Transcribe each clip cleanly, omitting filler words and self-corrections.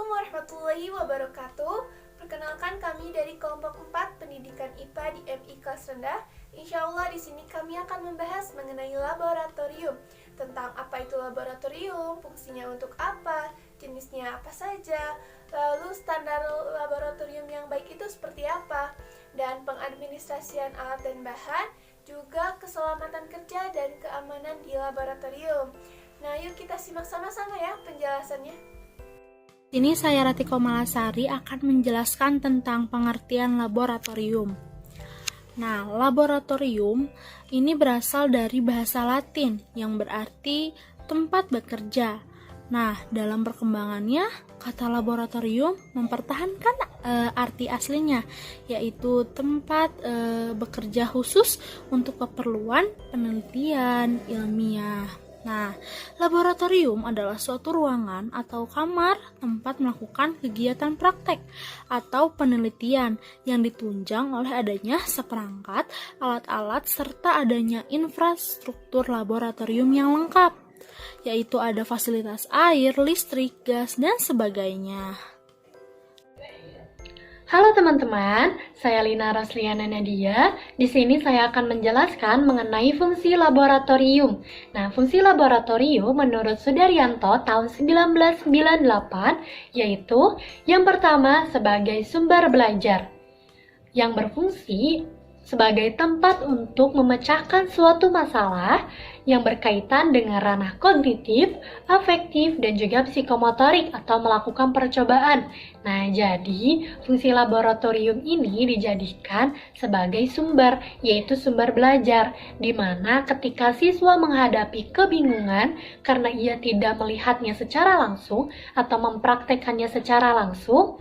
Assalamualaikum warahmatullahi wabarakatuh. Perkenalkan kami dari kelompok 4 Pendidikan IPA di MI kelas rendah. Insya Allah di sini kami akan membahas mengenai laboratorium. Tentang apa itu laboratorium, fungsinya untuk apa, jenisnya apa saja, lalu standar laboratorium yang baik itu seperti apa, dan pengadministrasian alat dan bahan, juga keselamatan kerja dan keamanan di laboratorium. Nah, yuk kita simak sama-sama ya penjelasannya. Ini saya Ratiko Malasari akan menjelaskan tentang pengertian laboratorium. Nah, laboratorium ini berasal dari bahasa Latin yang berarti tempat bekerja. Nah, dalam perkembangannya, kata laboratorium mempertahankan arti aslinya, yaitu tempat bekerja khusus untuk keperluan penelitian ilmiah. Nah, laboratorium adalah suatu ruangan atau kamar tempat melakukan kegiatan praktek atau penelitian yang ditunjang oleh adanya seperangkat alat-alat serta adanya infrastruktur laboratorium yang lengkap, yaitu ada fasilitas air, listrik, gas, dan sebagainya. Halo teman-teman, saya Lina Rosliana Nadia. Di sini saya akan menjelaskan mengenai fungsi laboratorium. Nah, fungsi laboratorium menurut Sudaryanto tahun 1998 yaitu yang pertama sebagai sumber belajar yang berfungsi sebagai tempat untuk memecahkan suatu masalah yang berkaitan dengan ranah kognitif, afektif, dan juga psikomotorik atau melakukan percobaan. Nah, jadi fungsi laboratorium ini dijadikan sebagai sumber, yaitu sumber belajar, di mana ketika siswa menghadapi kebingungan karena ia tidak melihatnya secara langsung atau mempraktekannya secara langsung,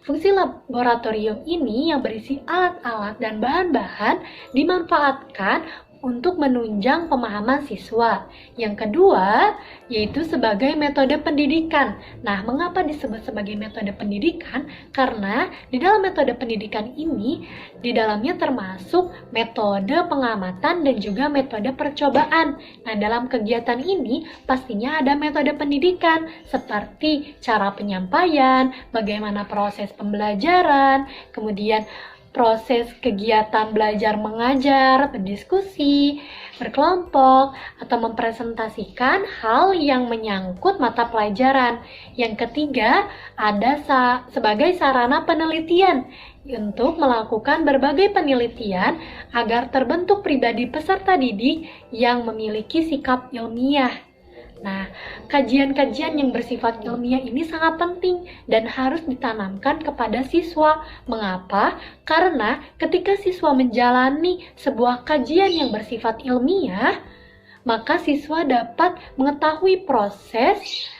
fungsi laboratorium ini yang berisi alat-alat dan bahan-bahan dimanfaatkan untuk menunjang pemahaman siswa. Yang kedua, yaitu sebagai metode pendidikan. Nah, mengapa disebut sebagai metode pendidikan? Karena di dalam metode pendidikan ini, di dalamnya termasuk metode pengamatan dan juga metode percobaan. Nah, dalam kegiatan ini pastinya ada metode pendidikan seperti cara penyampaian, bagaimana proses pembelajaran, kemudian proses kegiatan belajar mengajar, berdiskusi, berkelompok, atau mempresentasikan hal yang menyangkut mata pelajaran. Yang ketiga, ada sebagai sarana penelitian untuk melakukan berbagai penelitian agar terbentuk pribadi peserta didik yang memiliki sikap ilmiah. Nah, kajian-kajian yang bersifat ilmiah ini sangat penting dan harus ditanamkan kepada siswa. Mengapa? Karena ketika siswa menjalani sebuah kajian yang bersifat ilmiah, maka siswa dapat mengetahui proses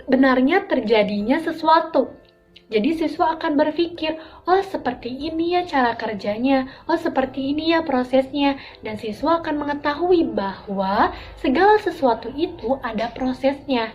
benarnya terjadinya sesuatu. Jadi siswa akan berpikir, oh seperti ini ya cara kerjanya, oh seperti ini ya prosesnya. Dan siswa akan mengetahui bahwa segala sesuatu itu ada prosesnya.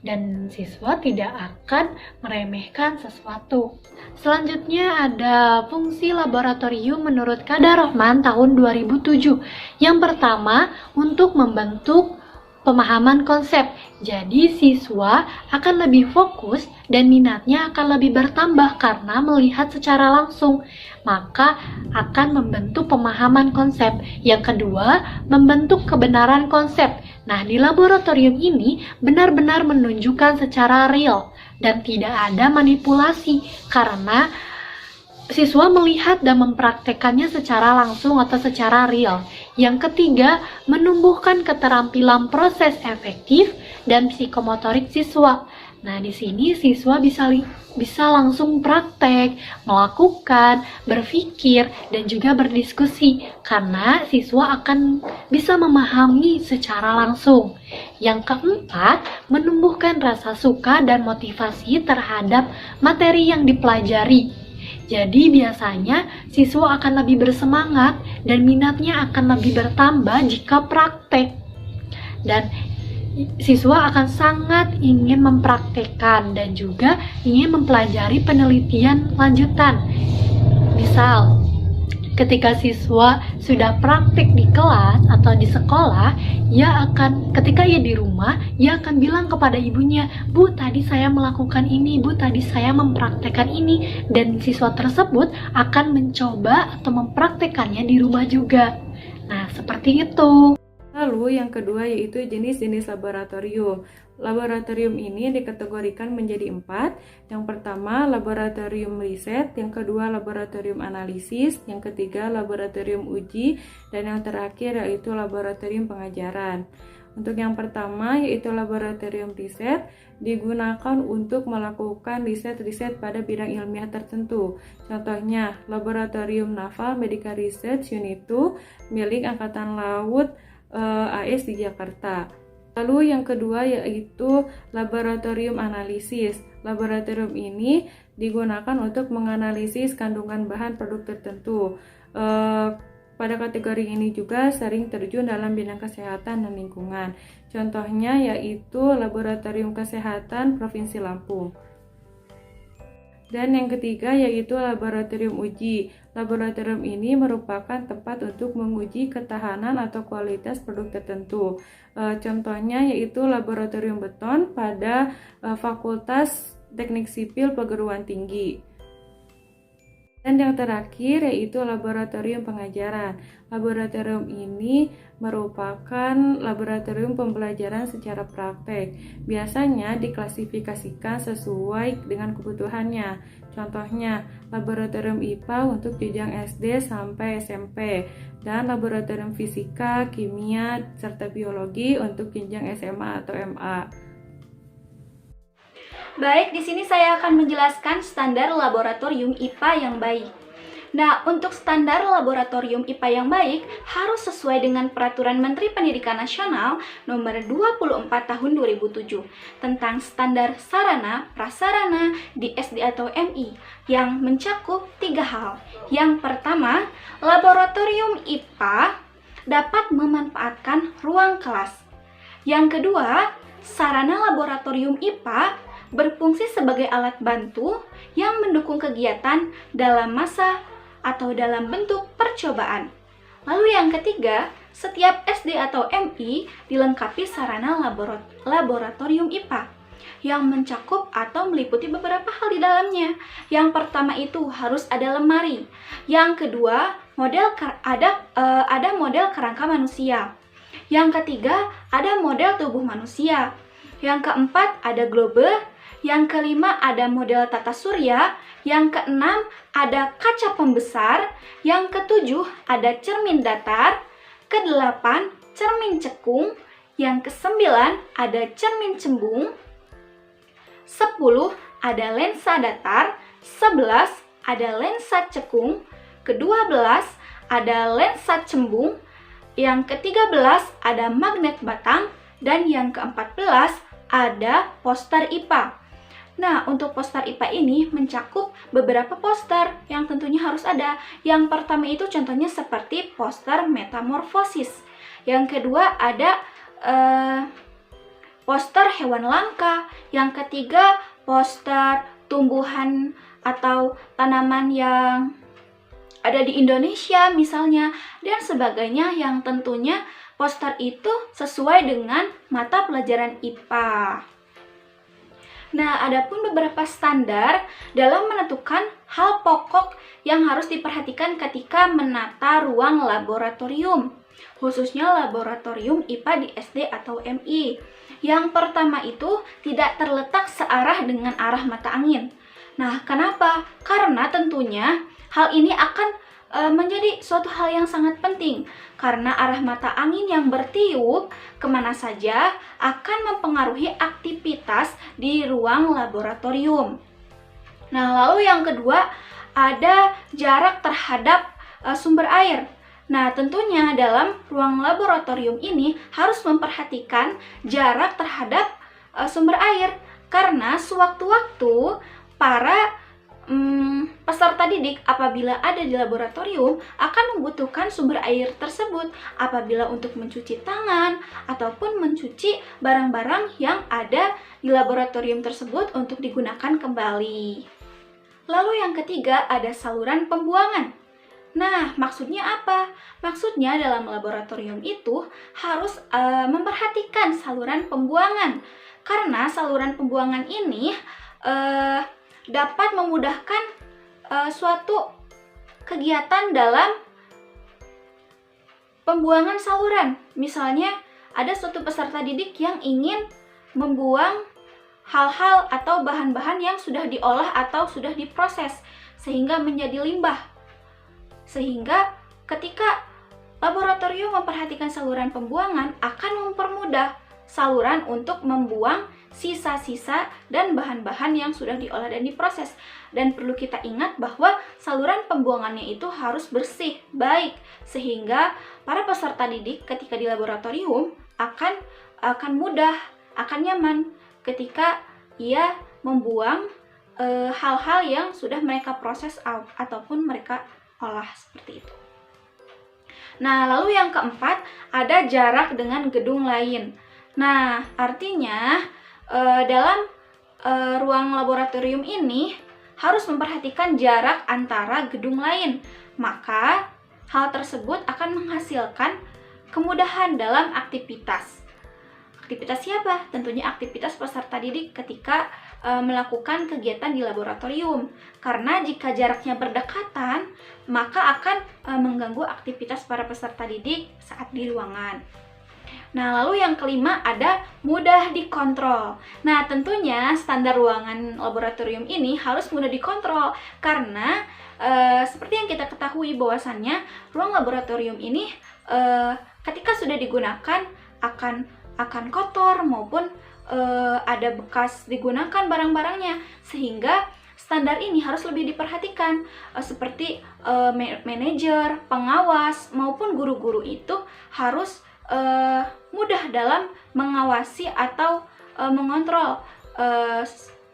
Dan siswa tidak akan meremehkan sesuatu. Selanjutnya ada fungsi laboratorium menurut Kadar Rahman tahun 2007. Yang pertama, untuk membentuk pemahaman konsep. Jadi siswa akan lebih fokus dan minatnya akan lebih bertambah karena melihat secara langsung. Maka akan membentuk pemahaman konsep. Yang kedua, membentuk kebenaran konsep. Nah, di laboratorium ini benar-benar menunjukkan secara real dan tidak ada manipulasi karena siswa melihat dan mempraktekannya secara langsung atau secara real. Yang ketiga, menumbuhkan keterampilan proses efektif dan psikomotorik siswa. Nah, di sini siswa bisa langsung praktek, melakukan, berpikir, dan juga berdiskusi karena siswa akan bisa memahami secara langsung. Yang keempat, menumbuhkan rasa suka dan motivasi terhadap materi yang dipelajari. Jadi biasanya siswa akan lebih bersemangat dan minatnya akan lebih bertambah jika praktek. Dan siswa akan sangat ingin mempraktekkan dan juga ingin mempelajari penelitian lanjutan. Misal, ketika siswa sudah praktik di kelas atau di sekolah, ketika ia di rumah, ia akan bilang kepada ibunya, "Bu, tadi saya melakukan ini, Bu, tadi saya mempraktekkan ini," dan siswa tersebut akan mencoba atau mempraktekannya di rumah juga. Nah, seperti itu. Lalu yang kedua yaitu jenis-jenis laboratorium. Laboratorium ini dikategorikan menjadi 4. Yang pertama laboratorium riset, yang kedua laboratorium analisis, yang ketiga laboratorium uji, dan yang terakhir yaitu laboratorium pengajaran. Untuk yang pertama yaitu laboratorium riset, digunakan untuk melakukan riset-riset pada bidang ilmiah tertentu. Contohnya Laboratorium Naval Medical Research Unit 2 milik Angkatan Laut AS di Jakarta. Lalu yang kedua yaitu laboratorium analisis. Laboratorium ini digunakan untuk menganalisis kandungan bahan produk tertentu. Pada kategori ini juga sering terjun dalam bidang kesehatan dan lingkungan. Contohnya yaitu Laboratorium Kesehatan Provinsi Lampung. Dan yang ketiga yaitu laboratorium uji. Laboratorium ini merupakan tempat untuk menguji ketahanan atau kualitas produk tertentu. Contohnya yaitu laboratorium beton pada Fakultas Teknik Sipil Perguruan Tinggi. Dan yang terakhir yaitu laboratorium pengajaran. Laboratorium ini merupakan laboratorium pembelajaran secara praktek. Biasanya diklasifikasikan sesuai dengan kebutuhannya. Contohnya, laboratorium IPA untuk jenjang SD sampai SMP, dan laboratorium fisika, kimia, serta biologi untuk jenjang SMA atau MA. Baik, di sini saya akan menjelaskan standar laboratorium IPA yang baik. Nah, untuk standar laboratorium IPA yang baik harus sesuai dengan Peraturan Menteri Pendidikan Nasional Nomor 24 Tahun 2007 tentang standar sarana prasarana di SD atau MI yang mencakup 3 hal. Yang pertama, laboratorium IPA dapat memanfaatkan ruang kelas. Yang kedua, sarana laboratorium IPA berfungsi sebagai alat bantu yang mendukung kegiatan dalam masa atau dalam bentuk percobaan. Lalu yang ketiga, setiap SD atau MI dilengkapi sarana laboratorium IPA yang mencakup atau meliputi beberapa hal di dalamnya. Yang pertama itu harus ada lemari. Yang kedua, ada model kerangka manusia. Yang ketiga, ada model tubuh manusia. Yang keempat, ada globe. Yang kelima, ada model tata surya. Yang keenam, ada kaca pembesar. Yang ketujuh, ada cermin datar. Kedelapan, cermin cekung. Yang kesembilan, ada cermin cembung. 10, ada lensa datar. 11, ada lensa cekung. Ke-12, ada lensa cembung. Yang ke-13, ada magnet batang. Dan yang ke-14, ada poster IPA. Nah, untuk poster IPA ini mencakup beberapa poster yang tentunya harus ada. Yang pertama itu contohnya seperti poster metamorfosis. Yang kedua ada poster hewan langka. Yang ketiga poster tumbuhan atau tanaman yang ada di Indonesia misalnya, dan sebagainya yang tentunya poster itu sesuai dengan mata pelajaran IPA. Nah, adapun beberapa standar dalam menentukan hal pokok yang harus diperhatikan ketika menata ruang laboratorium, khususnya laboratorium IPA di SD atau MI. Yang pertama itu tidak terletak searah dengan arah mata angin. Nah, kenapa? Karena tentunya hal ini akan menjadi suatu hal yang sangat penting, karena arah mata angin yang bertiup kemana saja akan mempengaruhi aktivitas di ruang laboratorium. Nah, lalu yang kedua ada jarak terhadap sumber air. Nah, tentunya dalam ruang laboratorium ini harus memperhatikan jarak terhadap sumber air, karena sewaktu-waktu para peserta didik apabila ada di laboratorium akan membutuhkan sumber air tersebut apabila untuk mencuci tangan ataupun mencuci barang-barang yang ada di laboratorium tersebut untuk digunakan kembali. Lalu yang ketiga ada saluran pembuangan. Nah, maksudnya apa? Maksudnya dalam laboratorium itu harus memperhatikan saluran pembuangan. Karena saluran pembuangan ini dapat memudahkan suatu kegiatan dalam pembuangan saluran. Misalnya, ada suatu peserta didik yang ingin membuang hal-hal atau bahan-bahan yang sudah diolah atau sudah diproses sehingga menjadi limbah. Sehingga ketika laboratorium memperhatikan saluran pembuangan akan mempermudah saluran untuk membuang sisa-sisa dan bahan-bahan yang sudah diolah dan diproses. Dan perlu kita ingat bahwa saluran pembuangannya itu harus bersih, baik, sehingga para peserta didik ketika di laboratorium akan mudah, akan nyaman ketika ia membuang hal-hal yang sudah mereka proses ataupun mereka olah seperti itu. Nah, lalu yang keempat, ada jarak dengan gedung lain. Nah, artinya dalam ruang laboratorium ini harus memperhatikan jarak antara gedung lain. Maka, hal tersebut akan menghasilkan kemudahan dalam aktivitas. Aktivitas siapa? Tentunya aktivitas peserta didik ketika melakukan kegiatan di laboratorium. Karena jika jaraknya berdekatan, maka akan mengganggu aktivitas para peserta didik saat di ruangan. Nah, lalu yang kelima ada mudah dikontrol. Nah, tentunya standar ruangan laboratorium ini harus mudah dikontrol karena seperti yang kita ketahui bahwasannya ruang laboratorium ini ketika sudah digunakan akan kotor maupun ada bekas digunakan barang-barangnya, sehingga standar ini harus lebih diperhatikan seperti manajer, pengawas maupun guru-guru itu harus mudah dalam mengawasi atau mengontrol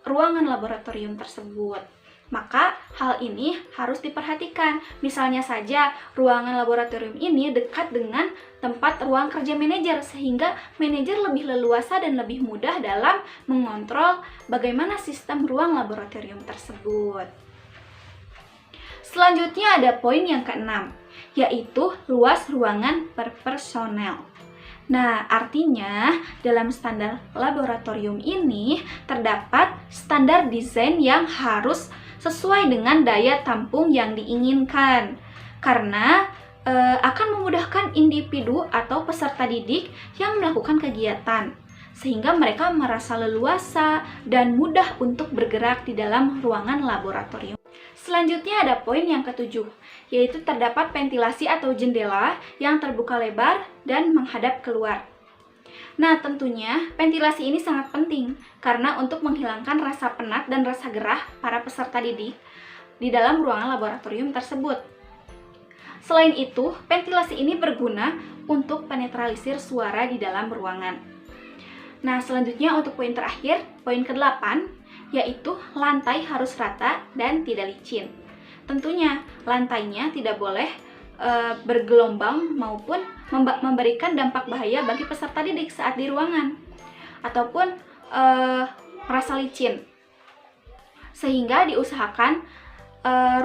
ruangan laboratorium tersebut. Maka hal ini harus diperhatikan. Misalnya saja ruangan laboratorium ini dekat dengan tempat ruang kerja manajer, sehingga manajer lebih leluasa dan lebih mudah dalam mengontrol bagaimana sistem ruang laboratorium tersebut. Selanjutnya ada poin yang keenam, yaitu luas ruangan per personel. Nah, artinya dalam standar laboratorium ini terdapat standar desain yang harus sesuai dengan daya tampung yang diinginkan. Karena akan memudahkan individu atau peserta didik yang melakukan kegiatan, sehingga mereka merasa leluasa dan mudah untuk bergerak di dalam ruangan laboratorium. Selanjutnya ada poin yang ketujuh, yaitu terdapat ventilasi atau jendela yang terbuka lebar dan menghadap keluar. Nah, tentunya ventilasi ini sangat penting karena untuk menghilangkan rasa penat dan rasa gerah para peserta didik di dalam ruangan laboratorium tersebut. Selain itu, ventilasi ini berguna untuk penetralisir suara di dalam ruangan. Nah, selanjutnya untuk poin terakhir, poin ke-8, yaitu lantai harus rata dan tidak licin. Tentunya lantainya tidak boleh bergelombang maupun memberikan dampak bahaya bagi peserta didik saat di ruangan ataupun merasa licin. Sehingga diusahakan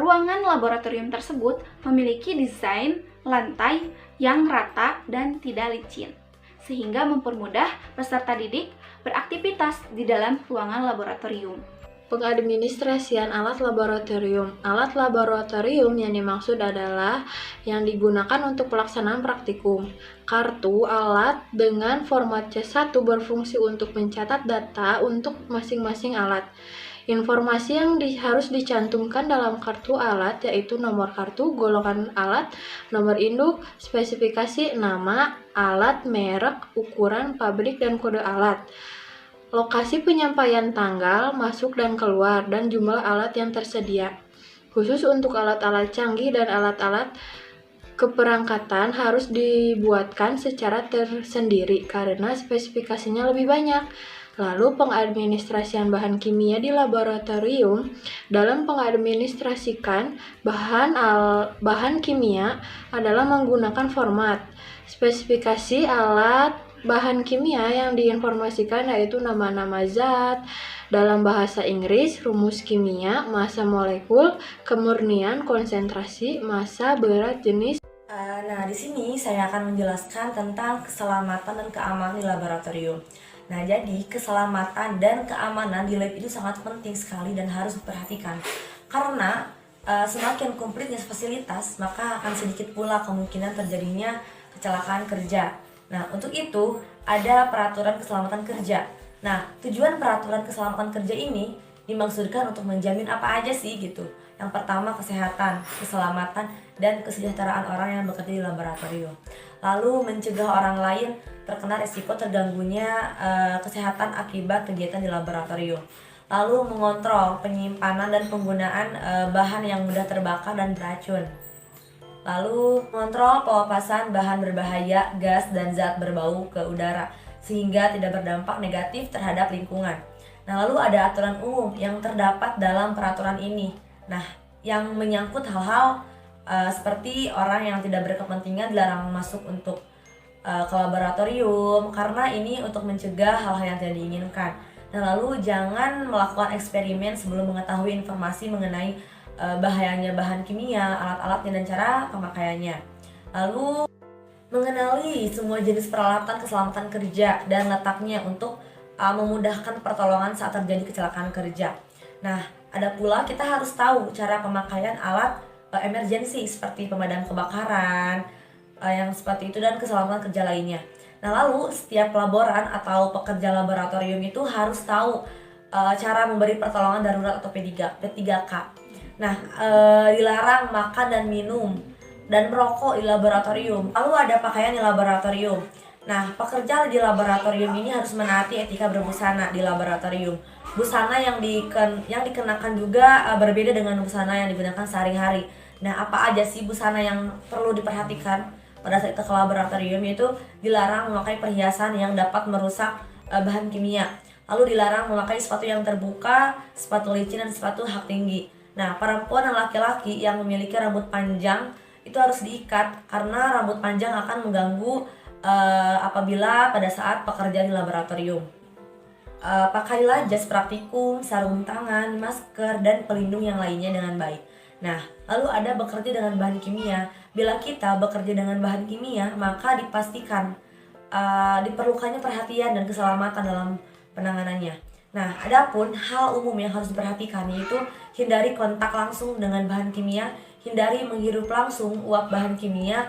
ruangan laboratorium tersebut memiliki desain lantai yang rata dan tidak licin, sehingga mempermudah peserta didik beraktivitas di dalam ruangan laboratorium. Pengadministrasian alat laboratorium. Alat laboratorium yang dimaksud adalah yang digunakan untuk pelaksanaan praktikum. Kartu alat dengan format C1 berfungsi untuk mencatat data untuk masing-masing alat. Informasi yang harus dicantumkan dalam kartu alat yaitu nomor kartu, golongan alat, nomor induk, spesifikasi, nama, alat, merek, ukuran, pabrik, dan kode alat. Lokasi penyampaian tanggal, masuk dan keluar, dan jumlah alat yang tersedia. Khusus untuk alat-alat canggih dan alat-alat keperangkatan harus dibuatkan secara tersendiri karena spesifikasinya lebih banyak. Lalu pengadministrasian bahan kimia di laboratorium. Dalam pengadministrasikan bahan kimia adalah menggunakan format, spesifikasi alat, Bahan kimia yang diinformasikan yaitu nama-nama zat, dalam bahasa Inggris, rumus kimia, massa molekul, kemurnian, konsentrasi, massa, berat, jenis. Nah, di sini saya akan menjelaskan tentang keselamatan dan keamanan di laboratorium. Nah, jadi keselamatan dan keamanan di lab itu sangat penting sekali dan harus diperhatikan. Karena semakin komplitnya fasilitas, maka akan sedikit pula kemungkinan terjadinya kecelakaan kerja. Nah, untuk itu ada peraturan keselamatan kerja. Nah, tujuan peraturan keselamatan kerja ini dimaksudkan untuk menjamin apa aja sih gitu. Yang pertama kesehatan, keselamatan, dan kesejahteraan orang yang bekerja di laboratorium. Lalu mencegah orang lain terkena risiko terganggunya kesehatan akibat kegiatan di laboratorium. Lalu mengontrol penyimpanan dan penggunaan bahan yang mudah terbakar dan beracun. Lalu mengontrol pelepasan bahan berbahaya, gas, dan zat berbau ke udara sehingga tidak berdampak negatif terhadap lingkungan. Nah, lalu ada aturan umum yang terdapat dalam peraturan ini. Nah, yang menyangkut hal-hal seperti orang yang tidak berkepentingan dilarang masuk untuk ke laboratorium karena ini untuk mencegah hal-hal yang tidak diinginkan. Nah, lalu jangan melakukan eksperimen sebelum mengetahui informasi mengenai bahayanya bahan kimia, alat-alatnya, dan cara pemakaiannya. Lalu mengenali semua jenis peralatan keselamatan kerja dan letaknya untuk memudahkan pertolongan saat terjadi kecelakaan kerja. Nah, ada pula kita harus tahu cara pemakaian alat emergensi seperti pemadam kebakaran, yang seperti itu, dan keselamatan kerja lainnya. Nah, lalu setiap laboran atau pekerja laboratorium itu harus tahu cara memberi pertolongan darurat atau P3K. Nah, dilarang makan dan minum dan merokok di laboratorium. Lalu ada pakaian di laboratorium. Nah, pekerja di laboratorium ini harus menaati etika berbusana di laboratorium. Busana yang dikenakan juga berbeda dengan busana yang digunakan sehari-hari. Nah, apa aja sih busana yang perlu diperhatikan pada saat kita ke laboratorium? Yaitu dilarang memakai perhiasan yang dapat merusak bahan kimia. Lalu dilarang memakai sepatu yang terbuka, sepatu licin, dan sepatu hak tinggi. Nah, perempuan dan laki-laki yang memiliki rambut panjang itu harus diikat karena rambut panjang akan mengganggu apabila pada saat pekerjaan di laboratorium. Pakailah jas praktikum, sarung tangan, masker, dan pelindung yang lainnya dengan baik. Nah, lalu ada bekerja dengan bahan kimia. Bila kita bekerja dengan bahan kimia, maka dipastikan diperlukannya perhatian dan keselamatan dalam penanganannya. Nah, adapun hal umum yang harus diperhatikan yaitu hindari kontak langsung dengan bahan kimia, hindari menghirup langsung uap bahan kimia,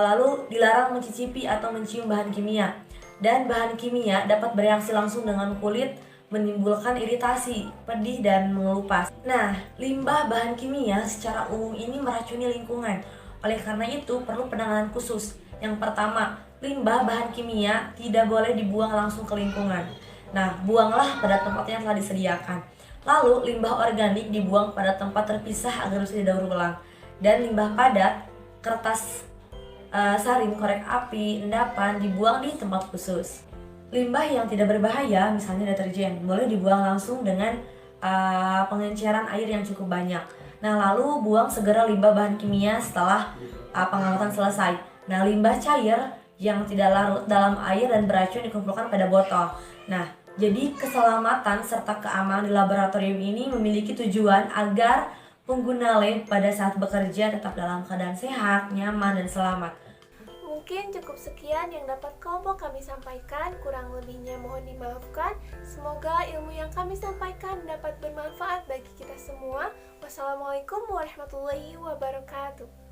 lalu dilarang mencicipi atau mencium bahan kimia. Dan bahan kimia dapat bereaksi langsung dengan kulit, menimbulkan iritasi, pedih, dan mengelupas. Nah, limbah bahan kimia secara umum ini meracuni lingkungan. Oleh karena itu, perlu penanganan khusus. Yang pertama, limbah bahan kimia tidak boleh dibuang langsung ke lingkungan. Nah, buanglah pada tempat yang telah disediakan. Lalu, limbah organik dibuang pada tempat terpisah agar bisa didaur ulang. Dan limbah padat, kertas saring, korek api, endapan dibuang di tempat khusus. Limbah yang tidak berbahaya, misalnya deterjen, boleh dibuang langsung dengan pengenceran air yang cukup banyak. Nah, lalu buang segera limbah bahan kimia setelah pengawatan selesai. Nah, limbah cair yang tidak larut dalam air dan beracun dikumpulkan pada botol. Nah, jadi keselamatan serta keamanan di laboratorium ini memiliki tujuan agar pengguna lab pada saat bekerja tetap dalam keadaan sehat, nyaman, dan selamat. Mungkin cukup sekian yang dapat kelompok kami sampaikan, kurang lebihnya mohon dimaafkan. Semoga ilmu yang kami sampaikan dapat bermanfaat bagi kita semua. Wassalamualaikum warahmatullahi wabarakatuh.